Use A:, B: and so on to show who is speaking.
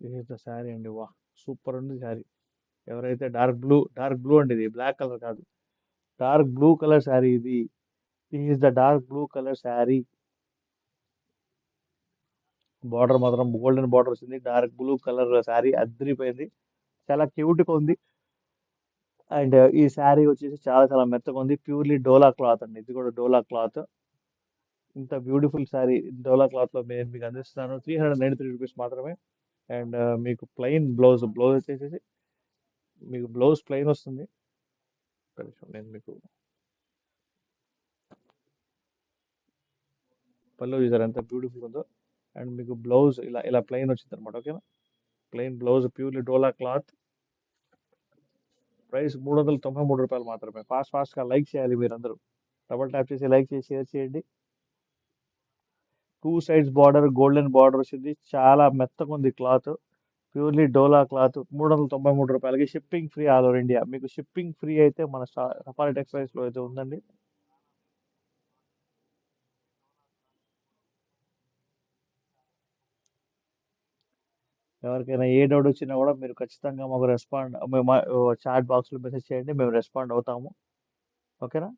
A: This is the sari అండి. వా, super ఉంది శారీ. ఎవరైతే డార్క్ బ్లూ అండి, ఇది బ్లాక్ కలర్ కాదు, డార్క్ బ్లూ కలర్ శారీ ఇది. This is the dark blue colour sari. Border మాత్రం గోల్డెన్ బార్డర్ వచ్చింది, డార్క్ బ్లూ కలర్ శారీ అద్దరిపోయింది, చాలా క్యూట్ గా ఉంది. అండ్ ఈ శారీ వచ్చేసి చాలా చాలా మెత్తగా ఉంది, ప్యూర్లీ డోలా క్లాత్ అండి, ఇది కూడా డోలా క్లాత్. ఇంత బ్యూటిఫుల్ శారీ డోలా క్లాత్ లో నేను మీకు అందిస్తున్నాను, 393 రూపీస్ మాత్రమే. అండ్ మీకు ప్లెయిన్ బ్లౌజ్ వచ్చేసి మీకు బ్లౌజ్ ప్లెయిన్ వస్తుంది. ఒక్క నిమిషం, నేను మీకు పళ్ళు చూసారు ఎంత బ్యూటిఫుల్ ఉందో. అండ్ మీకు బ్లౌజ్ ఇలా ఇలా ప్లెయిన్ వచ్చింది అనమాట, ఓకేనా. ప్లెయిన్ బ్లౌజ్, ప్యూర్లీ డోలా క్లాత్. ప్రైస్ రూ. 393 మాత్రమే. ఫాస్ట్ గా లైక్ చేయాలి మీరందరూ, డబల్ ట్యాప్ చేసి లైక్ చేసి షేర్ చేయండి. Two sides border, golden border వచ్చింది, చాలా మెత్తగా ఉంది క్లాత్, ప్యూర్లీ డోలా క్లాత్. రూ. 393, shipping free all over India. మీకు షిప్పింగ్ ఫ్రీ అయితే మన సఫారీ టెక్స్టైల్స్ లో అయితే ఉందండి. ఎవరికైనా ఏ డౌట్ వచ్చినా కూడా మీరు ఖచ్చితంగా మాకు చాట్ బాక్స్ లో మెసేజ్ చేయండి, మేము రెస్పాండ్ అవుతాము, ఓకేనా.